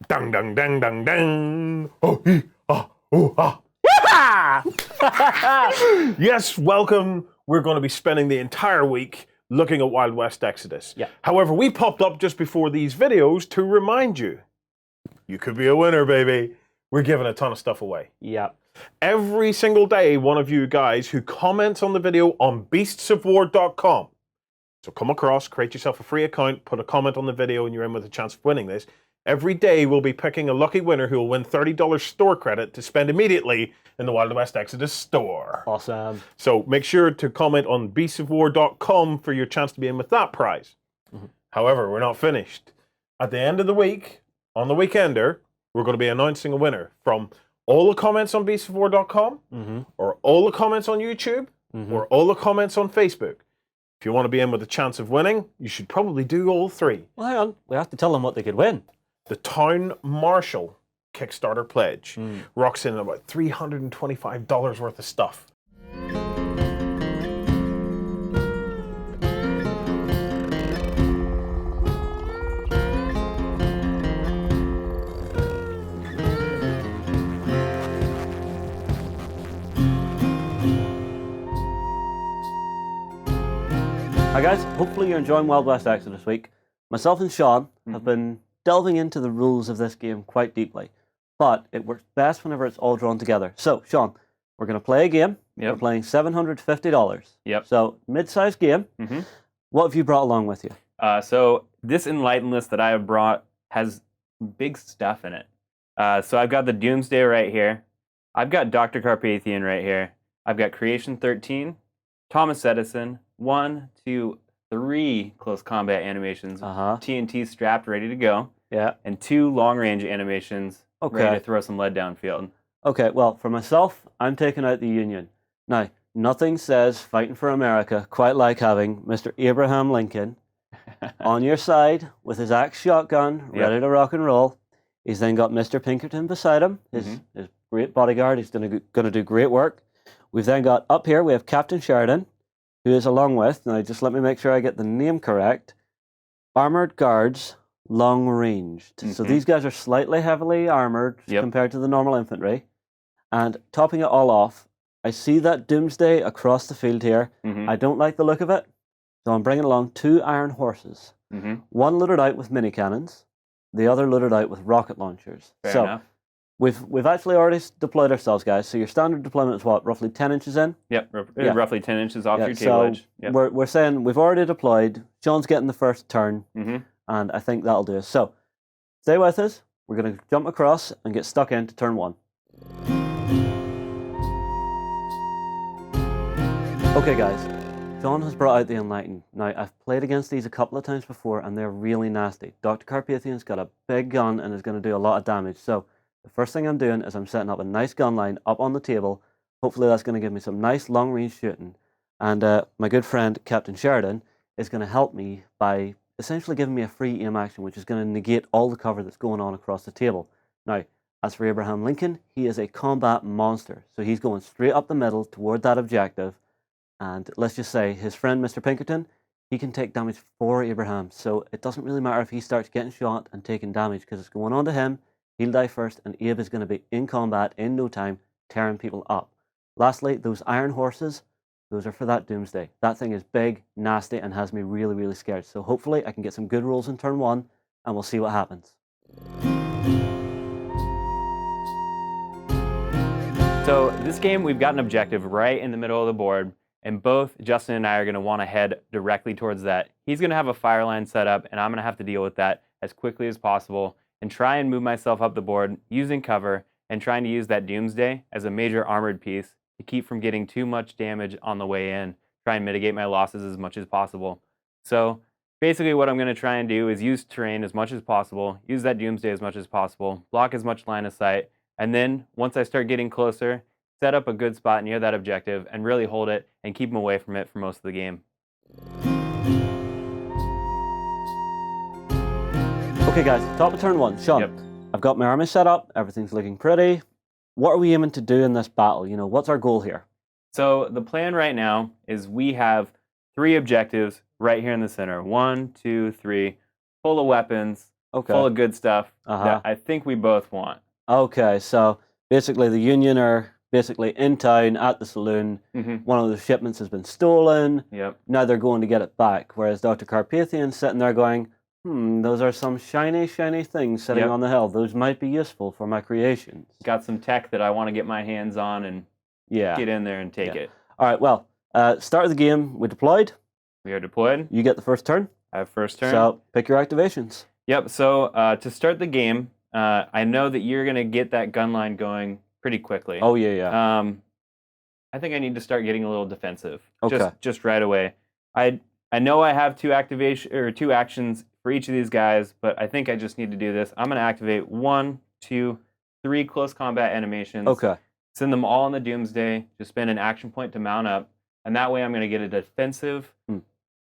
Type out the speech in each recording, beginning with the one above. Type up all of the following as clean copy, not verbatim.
Dang, dang, dang, dang, dang. Oh, oh, ah. Yes, welcome. We're going to be spending the entire week looking at Wild West Exodus. Yeah. However, we popped up just before these videos to remind you, you could be a winner, baby. We're giving a ton of stuff away. Yeah. Every single day, one of you guys who comments on the video on beastsofwar.com. So come across, create yourself a free account, put a comment on the video, and you're in with a chance of winning this. Every day, we'll be picking a lucky winner who will win $30 store credit to spend immediately in the Wild West Exodus store. Awesome. So make sure to comment on beastsofwar.com for your chance to be in with that prize. However, we're not finished. At the end of the week, on the Weekender, we're going to be announcing a winner from all the comments on beastsofwar.com, or all the comments on YouTube, or all the comments on Facebook. If you want to be in with a chance of winning, you should probably do all three. Well, hang on. We have to tell them what they could win. The Town Marshal Kickstarter pledge rocks in about $325 worth of stuff. Hi guys, hopefully you're enjoying Wild West Exodus this week. Myself and Sean have been delving into the rules of this game quite deeply, but it works best whenever it's all drawn together. So, Sean, we're going to play a game. Yep. We're playing $750. Yep. So, mid-sized game. What have you brought along with you? So this Enlightened list that I have brought has big stuff in it. So I've got the Doomsday right here. I've got Dr. Carpathian right here. I've got Creation 13, Thomas Edison, 1, 2, 3 close combat animations, TNT strapped, ready to go, and 2 long-range animations ready to throw some lead downfield. Okay, well, for myself, I'm taking out the Union. Now, nothing says fighting for America quite like having Mr. Abraham Lincoln on your side with his axe shotgun, ready to rock and roll. He's then got Mr. Pinkerton beside him, his great bodyguard. He's going to do great work. We've then got up here, we have Captain Sheridan, who is along with, now just let me make sure I get the name correct, Armored Guards, long ranged. So these guys are slightly heavily armored compared to the normal infantry. And topping it all off, I see that Doomsday across the field here. I don't like the look of it, so I'm bringing along 2 iron horses. One loaded out with mini cannons, the other loaded out with rocket launchers. Fair enough. We've actually already deployed ourselves, guys. So your standard deployment is what, roughly 10 inches in? Yep, roughly 10 inches off your table edge. Yep. We're saying we've already deployed. Sean's getting the first turn, and I think that'll do us. So stay with us. We're going to jump across and get stuck into turn 1. Okay, guys. Sean has brought out the Enlightened. Now, I've played against these a couple of times before, and they're really nasty. Dr. Carpathian's got a big gun and is going to do a lot of damage. So the first thing I'm doing is I'm setting up a nice gun line up on the table. Hopefully that's going to give me some nice long-range shooting. And my good friend, Captain Sheridan, is going to help me by essentially giving me a free aim action, which is going to negate all the cover that's going on across the table. Now, as for Abraham Lincoln, he is a combat monster. So he's going straight up the middle toward that objective. And let's just say his friend, Mr. Pinkerton, he can take damage for Abraham. So it doesn't really matter if he starts getting shot and taking damage, because it's going on to him. He'll die first, and Abe is going to be in combat in no time, tearing people up. Lastly, those iron horses, those are for that Doomsday. That thing is big, nasty, and has me really, really scared. So hopefully I can get some good rolls in turn 1, and we'll see what happens. So this game, we've got an objective right in the middle of the board, and both Justin and I are going to want to head directly towards that. He's going to have a fire line set up, and I'm going to have to deal with that as quickly as possible and try and move myself up the board using cover and trying to use that Doomsday as a major armored piece to keep from getting too much damage on the way in, try and mitigate my losses as much as possible. So basically what I'm going to try and do is use terrain as much as possible, use that Doomsday as much as possible, block as much line of sight, and then once I start getting closer, set up a good spot near that objective and really hold it and keep them away from it for most of the game. Okay guys, top of turn 1. Sean, I've got my army set up, everything's looking pretty. What are we aiming to do in this battle? You know, what's our goal here? So the plan right now is we have 3 objectives right here in the center. 1, 2, 3, full of weapons, Okay. full of good stuff Uh-huh. that I think we both want. Okay, so basically the Union are basically in town at the saloon. One of the shipments has been stolen. Yep. Now they're going to get it back, whereas Dr. Carpathian's sitting there going, those are some shiny, shiny things sitting Yep. on the hill. Those might be useful for my creations. Got some tech that I want to get my hands on and Yeah. get in there and take Yeah. it. All right, well, start of the game, we deployed. We are deployed. You get the first turn. I have first turn. So pick your activations. Yep, so to start the game, I know that you're going to get that gun line going pretty quickly. Oh, yeah. I think I need to start getting a little defensive. Okay. Just right away. I know I have two actions for each of these guys, but I think I just need to do this. I'm going to activate 1, 2, 3 close combat animations. Okay. Send them all in the Doomsday. Just spend an action point to mount up, and that way I'm going to get a defensive,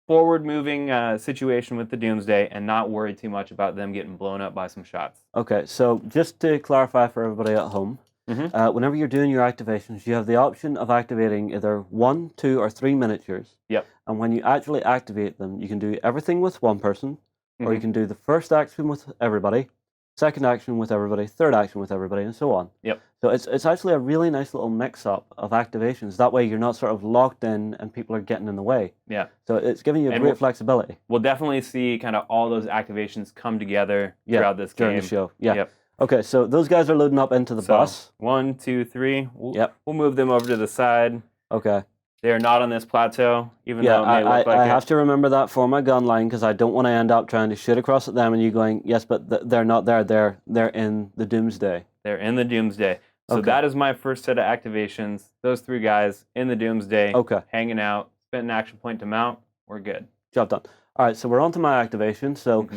forward-moving situation with the Doomsday, and not worry too much about them getting blown up by some shots. Okay, so just to clarify for everybody at home, whenever you're doing your activations, you have the option of activating either 1, 2, or 3 miniatures. Yep. And when you actually activate them, you can do everything with one person, or you can do the first action with everybody, second action with everybody, third action with everybody, and so on. Yep. So it's actually a really nice little mix-up of activations. That way you're not sort of locked in and people are getting in the way. Yeah. So it's giving you great flexibility. We'll definitely see kind of all those activations come together throughout this game. During the show. Yeah. Yep. Okay, so those guys are loading up into the bus. 1, 2, 3. We'll, Yep. We'll move them over to the side. Okay. They are not on this plateau, even though it may look like I it. have to remember that for my gun line because I don't want to end up trying to shoot across at them and you going, yes, but they're not there. They're in the Doomsday. They're in the Doomsday. So Okay. that is my first set of activations. Those 3 guys in the Doomsday, Okay. hanging out, spent an action point to mount. We're good. Job done. All right, so we're on to my activation. So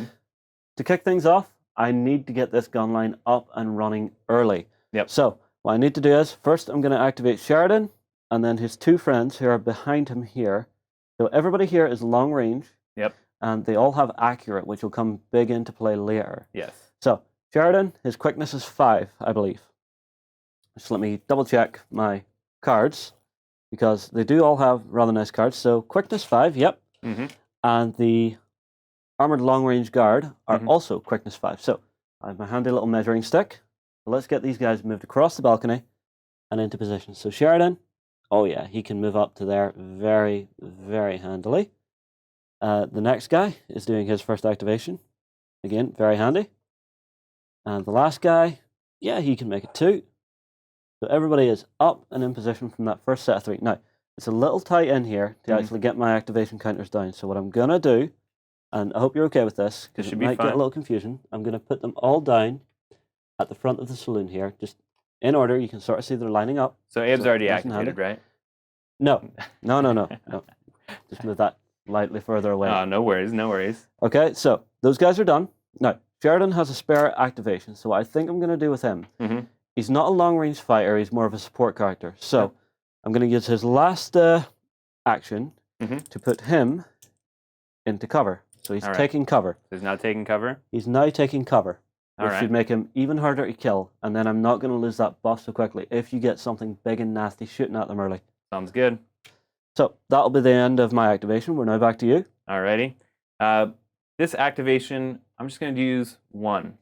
to kick things off, I need to get this gun line up and running early. Yep. So what I need to do is first I'm going to activate Sheridan and then his 2 friends who are behind him here. So everybody here is long range. Yep. And they all have accurate, which will come big into play later. Yes. So Sheridan, his quickness is 5, I believe. Just let me double check my cards because they do all have rather nice cards. So quickness 5, yep. And the armored long range guard are also quickness 5. So I have my handy little measuring stick. So let's get these guys moved across the balcony and into position. So Sheridan, oh yeah, he can move up to there very, very handily. The next guy is doing his first activation. Again, very handy. And the last guy, yeah, he can make it 2. So everybody is up and in position from that first set of 3. Now, it's a little tight in here to actually get my activation counters down. So what I'm going to do, and I hope you're okay with this, because it might get a little confusion, I'm going to put them all down at the front of the saloon here, just in order. You can sort of see they're lining up. So Abe's already nice and activated, right? No. Just move that lightly further away. Oh, no worries, no worries. Okay, so those guys are done. Now, Sheridan has a spare activation, so what I think I'm going to do with him, he's not a long-range fighter, he's more of a support character. So I'm going to use his last action to put him into cover. So he's taking cover. He's now taking cover? He's now taking cover, which All right. should make him even harder to kill, and then I'm not going to lose that buff so quickly if you get something big and nasty shooting at them early. Sounds good. So that'll be the end of my activation. We're now back to you. Alrighty. This activation, I'm just going to use 1. I'm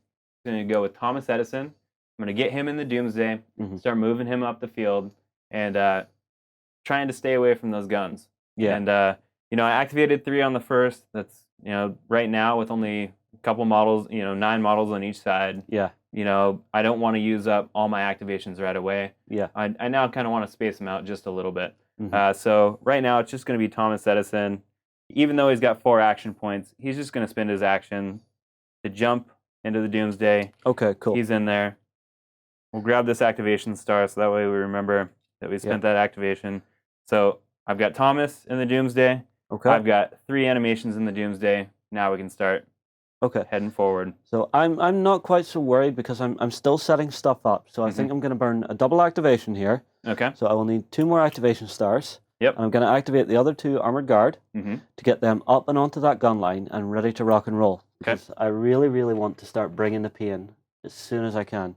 going to go with Thomas Edison. I'm going to get him in the Doomsday, start moving him up the field, and trying to stay away from those guns. Yeah. And, I activated 3 on the first. That's, right now with only a couple models, 9 models on each side. Yeah. I don't want to use up all my activations right away. Yeah. I now kind of want to space them out just a little bit. So right now it's just going to be Thomas Edison. Even though he's got 4 action points, he's just going to spend his action to jump into the Doomsday. Okay, cool. He's in there. We'll grab this activation star so that way we remember that we spent that activation. So I've got Thomas in the Doomsday. Okay. I've got 3 animations in the Doomsday. Now we can start heading forward. So I'm not quite so worried because I'm still setting stuff up. So I think I'm going to burn a double activation here. Okay. So I will need 2 more activation stars. Yep. And I'm going to activate the other 2 armored guard to get them up and onto that gun line and ready to rock and roll. Because I really, really want to start bringing the pain as soon as I can.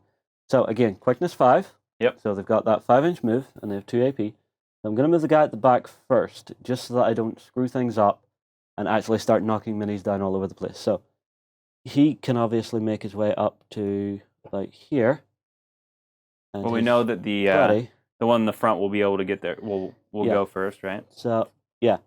So again, quickness 5. Yep. So they've got that 5-inch move and they have 2 AP. So I'm going to move the guy at the back first, just so that I don't screw things up and actually start knocking minis down all over the place. So he can obviously make his way up to about here. And Well, we his know that the buddy. one in the front will be able to get there. We'll Yeah. go first, right? So yeah,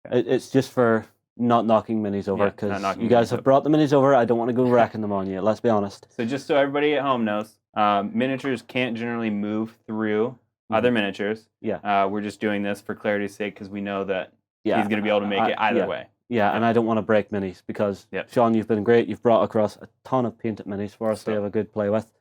Okay. it's just for not knocking minis over Yeah, not because knocking you guys minis have over. brought the minis over. I don't want to go wrecking them on you. Let's be honest. So just so everybody at home knows, miniatures can't generally move through other miniatures. Yeah. We're just doing this for clarity's sake because we know that Yeah, he's going to be able to make it either way. Yeah, and I don't want to break minis because, Sean, you've been great. You've brought across a ton of painted minis for us to have a good play with.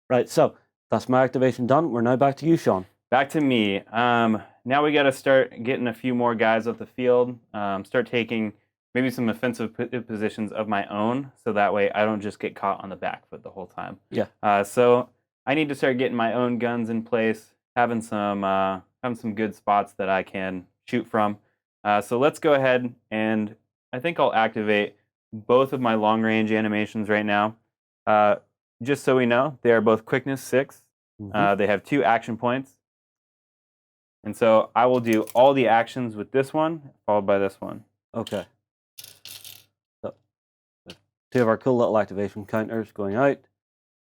Right, so that's my activation done. We're now back to you, Sean. Back to me. Now we got to start getting a few more guys off the field. Start taking maybe some offensive positions of my own, so that way I don't just get caught on the back foot the whole time. Yeah. So I need to start getting my own guns in place, having some good spots that I can shoot from. So let's go ahead, and I think I'll activate both of my long range animations right now. Just so we know, they are both quickness 6. They have 2 action points. And so I will do all the actions with this one, followed by this one. Okay. So 2 of our cool little activation counters going out.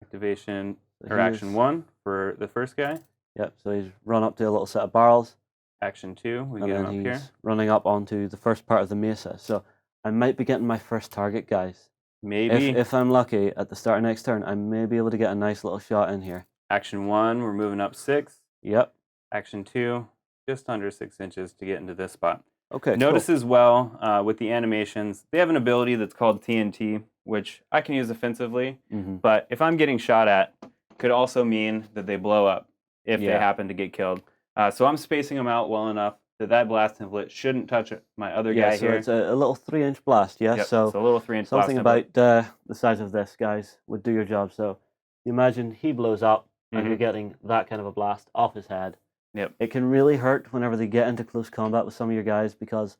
Activation or action 1 for the first guy. Yep, so he's run up to a little set of barrels. Action 2, we and get him then up here. Running up onto the first part of the mesa. So I might be getting my first target, guys. Maybe. If I'm lucky, at the start of next turn, I may be able to get a nice little shot in here. Action 1, we're moving up 6. Yep. Action 2, just under 6 inches to get into this spot. Okay. Notice as well with the animations, they have an ability that's called TNT, which I can use offensively. But if I'm getting shot at, could also mean that they blow up if they happen to get killed. So I'm spacing them out well enough that blast template shouldn't touch my other guy so here. It's a little 3-inch blast, yeah? Yep, So a little 3-inch blast something about the size of this, guys, would do your job. So you imagine he blows up and you're getting that kind of a blast off his head. Yep. It can really hurt whenever they get into close combat with some of your guys because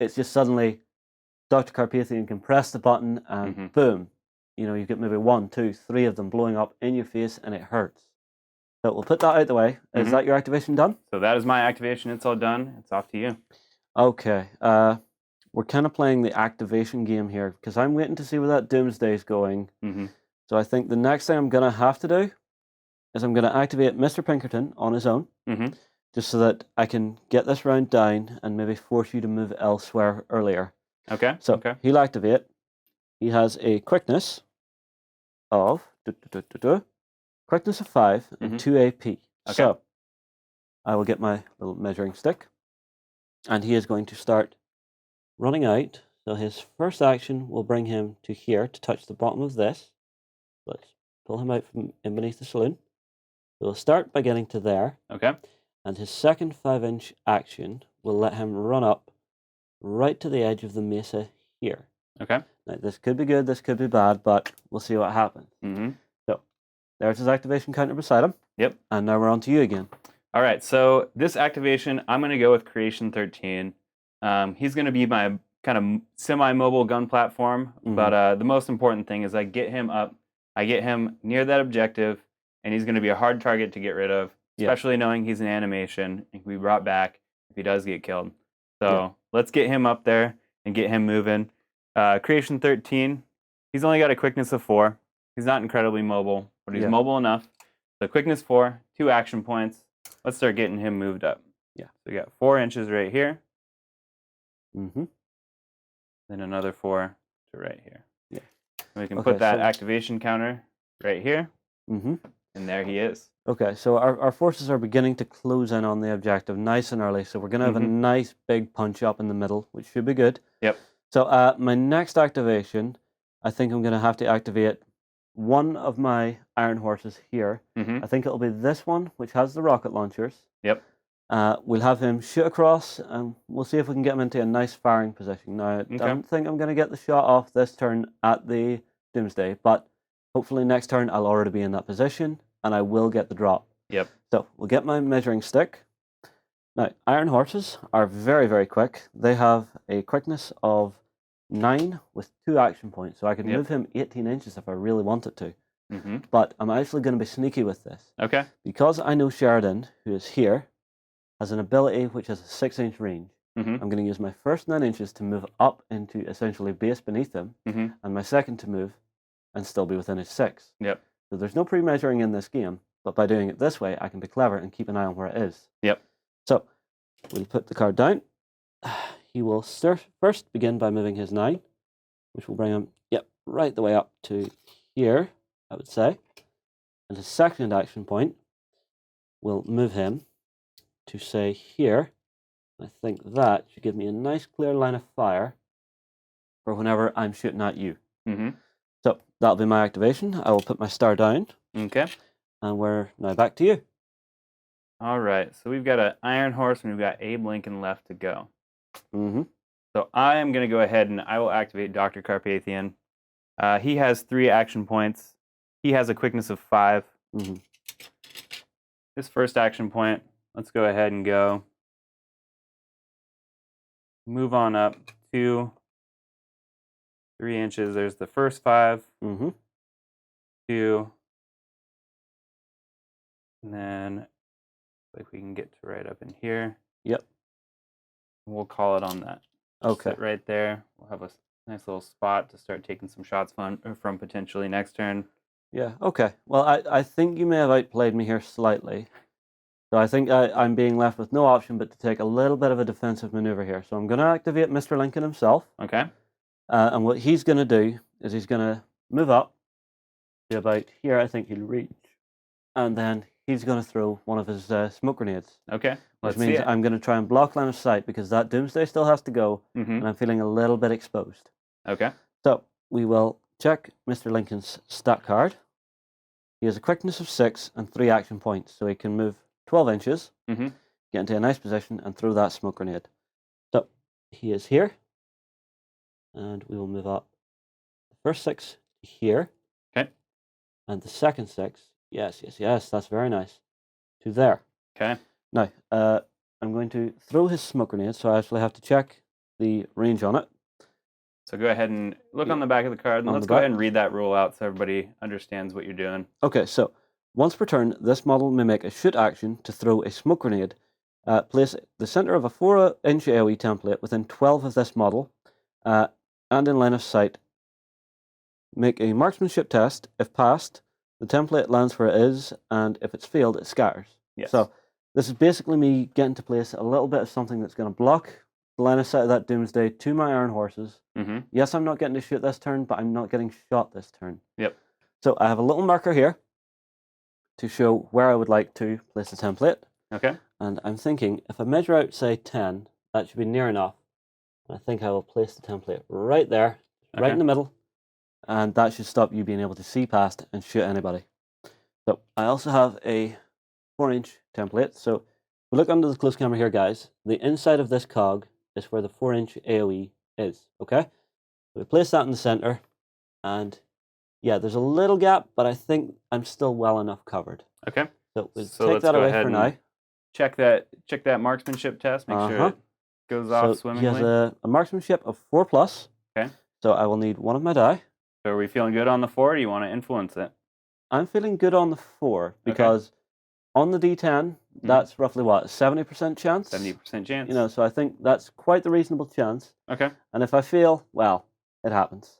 it's just suddenly Dr. Carpathian can press the button and boom, you get maybe 1, 2, 3 of them blowing up in your face and it hurts. So we'll put that out the way. Is that your activation done? So that is my activation. It's all done. It's off to you. Okay. We're kind of playing the activation game here because I'm waiting to see where that doomsday is going. So I think the next thing I'm going to have to do is I'm going to activate Mr. Pinkerton on his own, just so that I can get this round down and maybe force you to move elsewhere earlier. Okay. So he'll activate. He has a quickness of quickness of 5 and 2 AP. Okay. So I will get my little measuring stick, and he is going to start running out. So his first action will bring him to here to touch the bottom of this. Let's pull him out from in beneath the saloon. So we'll start by getting to there. Okay. And his second 5-inch action will let him run up right to the edge of the mesa here. Okay. Now, this could be good, this could be bad, but we'll see what happens. So there's his activation counter beside him. Yep. And now we're on to you again. All right. So this activation, I'm going to go with Creation 13. He's going to be my kind of semi-mobile gun platform. But the most important thing is I get him up. I get him near that objective, and he's going to be a hard target to get rid of, especially knowing he's an animation and can be brought back if he does get killed. So let's get him up there and get him moving. Creation 13, he's only got a quickness of 4. He's not incredibly mobile, but he's mobile enough. So quickness 4, 2 action points. Let's start getting him moved up. So we got 4 inches right here. Then another 4 to right here. And we can put that activation counter right here. And there he is. Okay, so our forces are beginning to close in on the objective nice and early. So we're going to have a nice big punch up in the middle, which should be good. Yep. So my next activation, I think I'm going to have to activate one of my iron horses here. I think it'll be this one, which has the rocket launchers. Yep. We'll have him shoot across, and we'll see if we can get him into a nice firing position. Now, I don't think I'm going to get the shot off this turn at the Doomsday, but hopefully next turn I'll already be in that position, and I will get the drop. Yep. So we'll get my measuring stick. Now, iron horses are very, very quick. They have a quickness of 9 with 2 action points, so I can move him 18 inches if I really wanted to. But I'm actually going to be sneaky with this. Okay. Because I know Sheridan, who is here, has an ability which has a 6-inch range. Mhm. I'm going to use my first 9 inches to move up into essentially base beneath him, Mhm. and my second to move and still be within his 6. Yep. So there's no pre-measuring in this game, but by doing it this way, I can be clever and keep an eye on where it is. Yep. So we'll put the card down. He will first begin by moving his 9, which will bring him, right the way up to here, I would say. And his second action point will move him to, say, here. I think that should give me a nice clear line of fire for whenever I'm shooting at you. Mhm. So that'll be my activation. I will put my star down, Okay. and we're now back to you. All right. So we've got an Iron Horse and we've got Abe Lincoln left to go. Mm-hmm. So I am going to go ahead and I will activate Dr. Carpathian. He has 3 action points. He has a quickness of 5. Mm-hmm. His first action point, let's go ahead and go. Move on up 2, 3 inches. There's the first 5. Mm-hmm. 2. And then like we can get to right up in here. Yep. We'll call it on that. Okay. Sit right there. We'll have a nice little spot to start taking some shots from potentially next turn. Yeah, okay. Well, I think you may have outplayed me here slightly. So I think I'm being left with no option but to take a little bit of a defensive maneuver here. So I'm going to activate Mr. Lincoln himself. Okay. And what he's going to do is he's going to move up to about here, I think he'll reach. And then he's going to throw one of his smoke grenades. Okay. Which Let's see means it. I'm going to try and block line of sight because that doomsday still has to go. Mhm. And I'm feeling a little bit exposed. Okay. So we will check Mr. Lincoln's stat card. He has a quickness of 6 and 3 action points, so he can move 12 inches, Mhm. get into a nice position, and throw that smoke grenade. So he is here, and we will move up the first 6 here. Okay. And the second 6, yes, that's very nice, to there. Okay. Now, I'm going to throw his smoke grenade, so I actually have to check the range on it. So go ahead and look on the back of the card, and On let's the go back? ahead and read that rule out so everybody understands what you're doing. Okay, so once per turn, this model may make a shoot action to throw a smoke grenade. Place the center of a 4-inch AoE template within 12 of this model, and in line of sight. Make a marksmanship test. If passed, the template lands where it is, and if it's failed, it scatters. Yes. So this is basically me getting to place a little bit of something that's going to block the line of sight of that doomsday to my iron horses. Mm-hmm. Yes, I'm not getting to shoot this turn, but I'm not getting shot this turn. Yep. So I have a little marker here to show where I would like to place the template. Okay. And I'm thinking, if I measure out, say, 10, that should be near enough. I think I will place the template right there, right in the middle, and that should stop you being able to see past and shoot anybody. So I also have a 4-inch template. So if we look under the close camera here, guys, the inside of this cog is where the 4-inch AoE is, okay? So we place that in the center, and yeah, there's a little gap, but I think I'm still well enough covered. Okay. So we'll So take let's that go away ahead for and now. Check that marksmanship test. Make sure it goes off swimmingly. He has a marksmanship of 4+. Okay. So I will need one of my die. So are we feeling good on the 4? Or do you want to influence it? I'm feeling good on the 4 because on the D10, that's roughly what, 70% chance? 70% chance. You know, so I think that's quite the reasonable chance. Okay. And if I fail, well, it happens.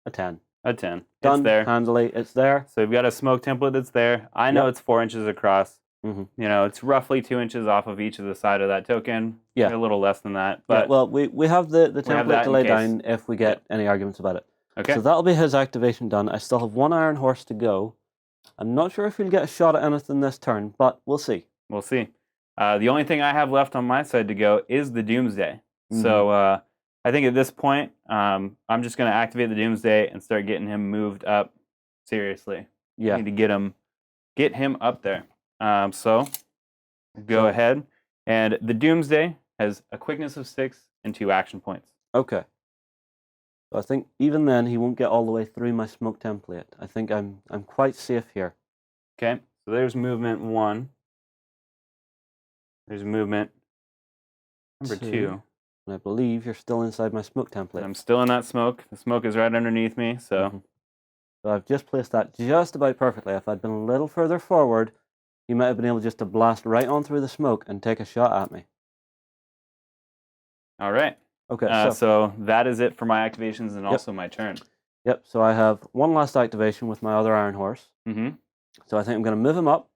A 10. A 10. Done It's there. handily. It's there. So we've got a smoke template that's there. I know it's 4 inches across. Mhm. You know, it's roughly 2 inches off of each of the side of that token. Yeah. A little less than that. Yeah, But well, we have the have template that to in lay case. down if we get any arguments about it. okay. So that'll be his activation done. I still have one iron horse to go. I'm not sure if he'll get a shot at anything this turn, but we'll see. We'll see. The only thing I have left on my side to go is the Doomsday. So I think at this point, I'm just going to activate the Doomsday and start getting him moved up. Seriously, Yeah. I need to get him up there. So go ahead, and the Doomsday has a quickness of 6 and 2 action points. Okay. So I think even then he won't get all the way through my smoke template. I think I'm quite safe here. Okay, so there's movement 1. There's movement number 2. And I believe you're still inside my smoke template. I'm still in that smoke. The smoke is right underneath me, so So I've just placed that just about perfectly. If I'd been a little further forward, you might have been able just to blast right on through the smoke and take a shot at me. All right. Okay, So that is it for my activations and also my turn. Yep, so I have one last activation with my other Iron Horse. Mm-hmm. So I think I'm going to move him up,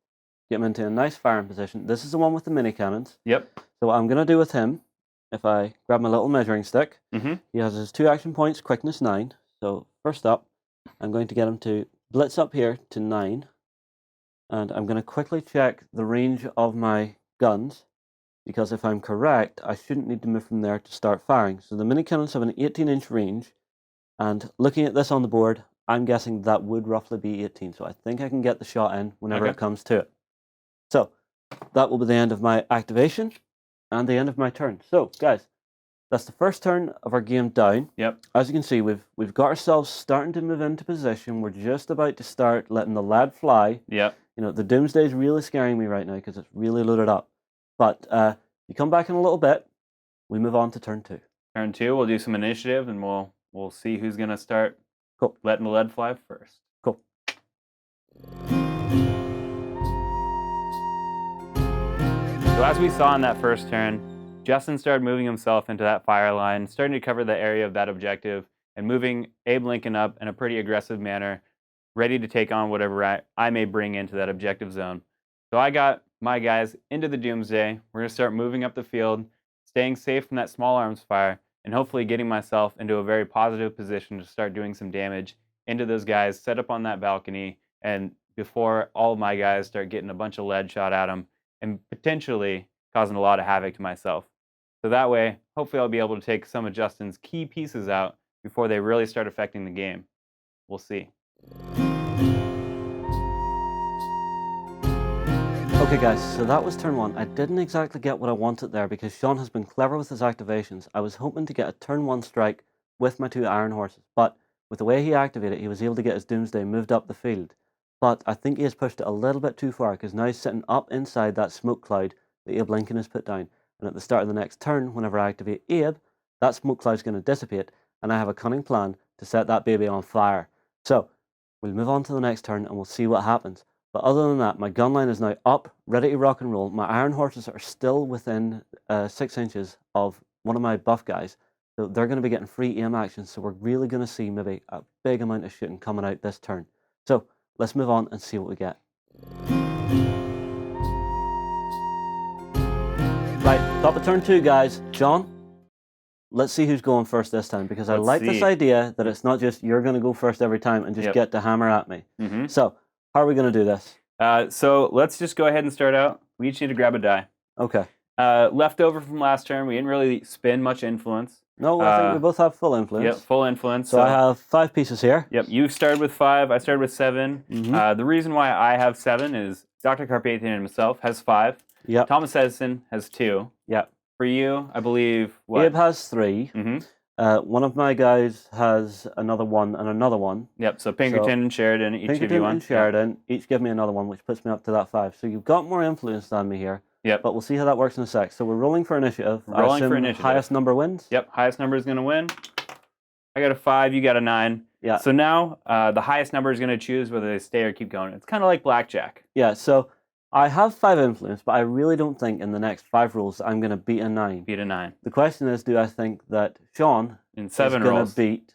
get him into a nice firing position. This is the one with the mini cannons. Yep. So what I'm going to do with him, if I grab my little measuring stick, he has his 2 action points, quickness 9. So first up, I'm going to get him to blitz up here to 9. And I'm going to quickly check the range of my guns, because if I'm correct, I shouldn't need to move from there to start firing. So the mini cannons have an 18-inch range, and looking at this on the board, I'm guessing that would roughly be 18. So I think I can get the shot in whenever it comes to it. So that will be the end of my activation and the end of my turn. So guys, that's the first turn of our game down. Yep. As you can see, we've got ourselves starting to move into position. We're just about to start letting the lead fly. Yep. You know, the doomsday is really scaring me right now because it's really loaded up. But you come back in a little bit, we move on to turn 2. Turn 2, we'll do some initiative, and we'll see who's gonna start letting the lead fly first. Cool. So as we saw in that first turn, Justin started moving himself into that fire line, starting to cover the area of that objective, and moving Abe Lincoln up in a pretty aggressive manner, ready to take on whatever I may bring into that objective zone. So I got my guys into the doomsday. We're going to start moving up the field, staying safe from that small arms fire, and hopefully getting myself into a very positive position to start doing some damage into those guys set up on that balcony, and before all of my guys start getting a bunch of lead shot at them and potentially causing a lot of havoc to myself. So that way, hopefully I'll be able to take some of Justin's key pieces out before they really start affecting the game. We'll see. Okay guys, so that was turn 1. I didn't exactly get what I wanted there because Sean has been clever with his activations. I was hoping to get a turn 1 strike with my 2 Iron Horses, but with the way he activated, he was able to get his Doomsday moved up the field. But I think he has pushed it a little bit too far because now he's sitting up inside that smoke cloud that Abe Lincoln has put down. And at the start of the next turn, whenever I activate Abe, that smoke cloud is going to dissipate, and I have a cunning plan to set that baby on fire. So we'll move on to the next turn and we'll see what happens. But other than that, my gun line is now up, ready to rock and roll. My Iron Horses are still within 6 inches of one of my buff guys. So they're going to be getting free aim action. So we're really going to see maybe a big amount of shooting coming out this turn. So let's move on and see what we get. Right, top of turn 2, guys. John, let's see who's going first this time, because I like this idea that it's not just you're going to go first every time and just get to hammer at me. So how are we going to do this? So let's just go ahead and start out. We each need to grab a die. Okay. Left over from last turn, we didn't really spend much influence. No, I think we both have full influence. Yep, full influence. So I have 5 pieces here. Yep, you started with 5, I started with 7. The reason why I have 7 is Dr. Carpathian himself has 5. Yep. Thomas Edison has 2. Yep. For you, I believe, what? Abe has 3. One of my guys has another 1 and another 1. Yep, so Pinkerton and Sheridan each give you 1. And Sheridan each give me another 1, which puts me up to that 5. So you've got more influence than me here. Yep. But we'll see how that works in a sec. So we're rolling for initiative. Rolling for initiative. Highest number wins? Yep, highest number is going to win. I got a 5, you got a 9. Yeah. So now the highest number is going to choose whether they stay or keep going. It's kind of like blackjack. Yeah, so I have 5 influence, but I really don't think in the next 5 rolls I'm going to beat a 9. Beat a 9. The question is, do I think that Sean in 7 is going rolls to beat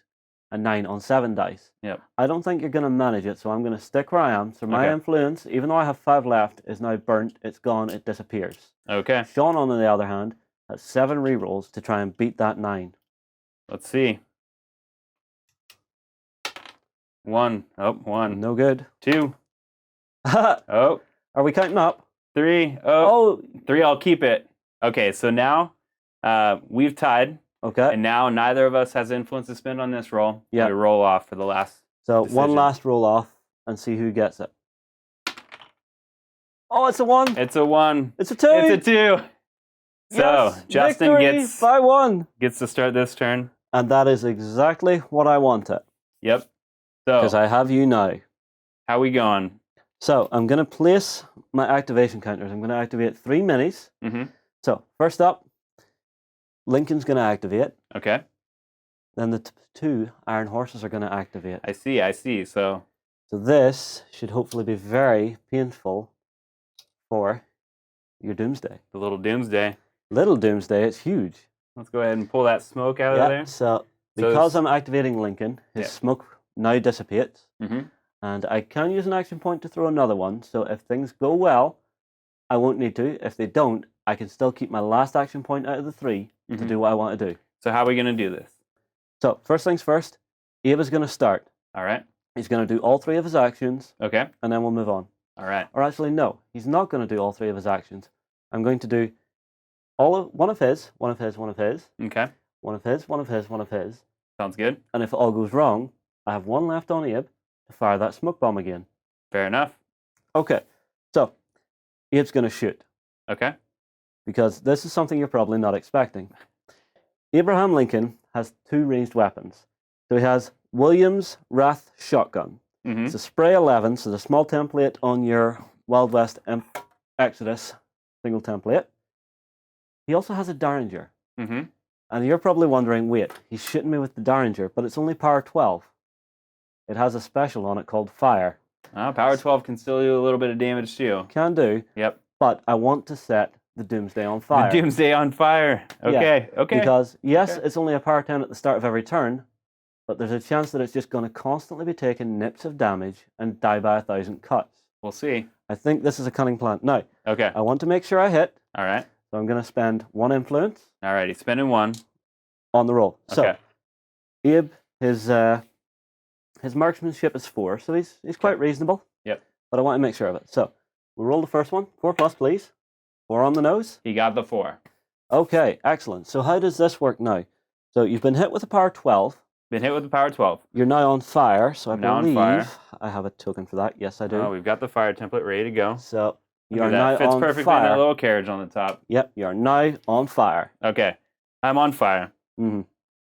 a 9 on 7 dice? Yep. I don't think you're going to manage it, so I'm going to stick where I am. So my influence, even though I have 5 left, is now burnt. It's gone. It disappears. Okay. Sean, on the other hand, has 7 rerolls to try and beat that 9. Let's see. 1. Oh, 1. No good. 2. Oh. Are we counting up? 3. Oh. 3, I'll keep it. Okay, so now we've tied. Okay. And now neither of us has influence to spend on this roll. Yeah. We roll off for the last So decision. one last roll off and see who gets it. Oh, it's a 1. It's a 1. It's a 2. It's a 2. So yes, Justin gets by 1. Gets to start this turn. And that is exactly what I wanted. Yep. So because I have you now. How we going? So I'm going to place my activation counters. I'm going to activate 3 minis. So first up, Lincoln's going to activate. Okay. Then the 2 Iron Horses are going to activate. I see. So this should hopefully be very painful for your Doomsday. The little Doomsday. Little Doomsday, it's huge. Let's go ahead and pull that smoke out of Yeah, there. so So because it's- I'm activating Lincoln, his Yeah. smoke now dissipates. Mhm. And I can use an action point to throw another one. So if things go well, I won't need to. If they don't, I can still keep my last action point out of the 3 to Mhm. do what I want to do. So how are we going to do this? So first things first, Abe is going to start. All right. He's going to do all 3 of his actions, Okay. and then we'll move on. All right. Or actually, no, he's not going to do all 3 of his actions. I'm going to do one of his, one of his, one of his, Okay. one of his, one of his, one of his. Sounds good. And if it all goes wrong, I have 1 left on Abe to fire that smoke bomb again. Fair enough. Okay, so Abe's going to shoot, Okay. because this is something you're probably not expecting. Abraham Lincoln has 2 ranged weapons. So he has Williams Wrath shotgun. Mm-hmm. It's a spray 11, so the small template on your Wild West Exodus single template. He also has a Derringer. Mm-hmm. And you're probably wondering, wait, he's shooting me with the Derringer, but it's only power 12. It has a special on it called Fire. Power 12 can still do a little bit of damage too. Can do, Yep. but I want to set the Doomsday on fire. The Doomsday on fire. Okay. Okay. Because, yes, Okay. it's only a power 10 at the start of every turn, but there's a chance that it's just going to constantly be taking nips of damage and die by 1,000 cuts. We'll see. I think this is a cunning plan. Now, Okay. I want to make sure I hit, All right. so I'm going to spend 1 influence All right. He's spending 1. on the roll. Okay. So, Abe, his marksmanship is 4, so he's quite reasonable. Yep. But I want to make sure of it. So, we'll roll the first one. 4 plus, please. 4 on the nose. He got the 4. Okay, excellent. So how does this work now? So you've been hit with a power 12. Been hit with the power 12. You're now on fire, so I I'm now on believe fire. I have a token for that. Yes, I do. Oh, we've got the fire template ready to go. So you Look are at now that. Fits on perfectly in that fire. little carriage on the top. Yep, you are now on fire. Okay. I'm on fire. hmm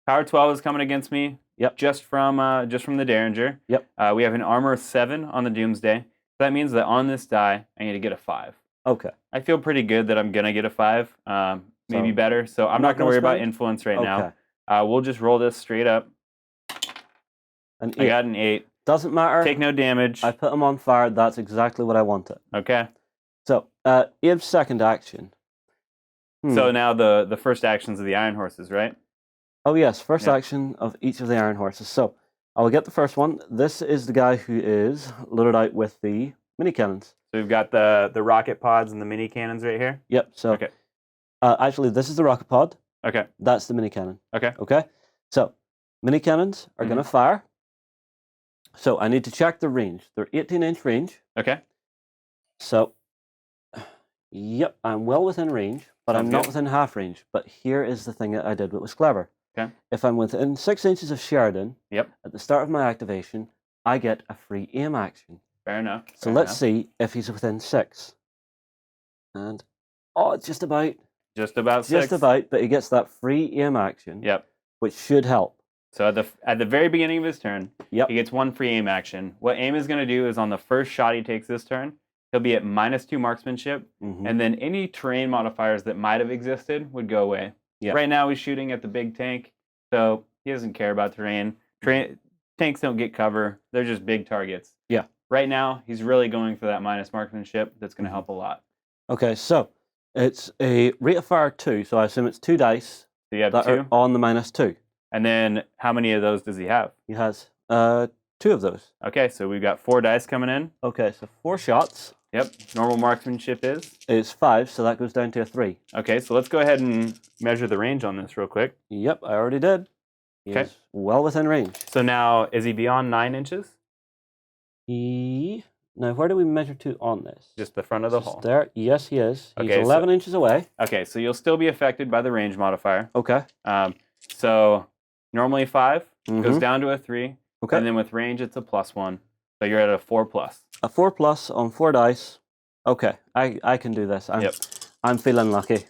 Power 12 is coming against me. Yep. Just from the Derringer. Yep. We have an armor of 7 on the Doomsday. That means that on this die, I need to get a 5. Okay. I feel pretty good that I'm gonna get a 5. Maybe So, better. So I'm not not gonna gonna worry about spend? influence right Okay. now. We'll just roll this straight up. An I 8. got an 8. Doesn't matter. Take no damage. I put him on fire. That's exactly what I wanted. Okay. So Abe's second action. So now the first actions of the Iron Horses, right? Oh yes, first Yep. action of each of the Iron Horses. So I will get the first one. This is the guy who is loaded out with the mini cannons. So we've got the rocket pods and the mini cannons right here. Yep. So Okay. actually, this is the rocket pod. Okay. That's the mini cannon. Okay. Okay. So mini cannons are going to fire. So I need to check the range. They're 18-inch range. Okay. So, yep, I'm well within range, but I'm Sounds not good. within half range. But here is the thing that I did that was clever. Okay. If I'm within 6 inches of Sheridan, Yep. at the start of my activation, I get a free aim action. Fair enough. So Fair let's enough. see if he's within 6. And, oh, it's just about. Just about 6. Just about, but he gets that free aim action, Yep. which should help. So at the very beginning of his turn, Yep. he gets 1 free aim action. What aim is going to do is on the first shot he takes this turn, he'll be at -2 marksmanship, Mhm. and then any terrain modifiers that might have existed would go away. Yeah. Right now he's shooting at the big tank, so he doesn't care about terrain. Tanks don't get cover; they're just big targets. Yeah. Right now he's really going for that minus marksmanship. That's going to help a lot. Okay, so it's a rate of fire 2, so I assume it's 2 dice So you have that 2, are on the -2. and then how many of those does he have? He has 2 of those. Okay, so we've got 4 dice coming in. Okay, so 4 shots Yep, normal marksmanship is. 5, so that goes down to a 3. Okay, so let's go ahead and measure the range on this real quick. Yep, I already did. He Okay. is well within range. So now, is he beyond 9 inches? Now, where do we measure to on this? Just the front of the Just hole. there. Yes, he is. He's Okay, so- 11 inches away. Okay, so you'll still be affected by the range modifier. Okay. So normally 5 goes Mhm. down to a 3, Okay. and then with range it's a +1. So you're at a 4+. A 4 plus on 4 dice. Okay, I can do this. Yep. I'm feeling lucky.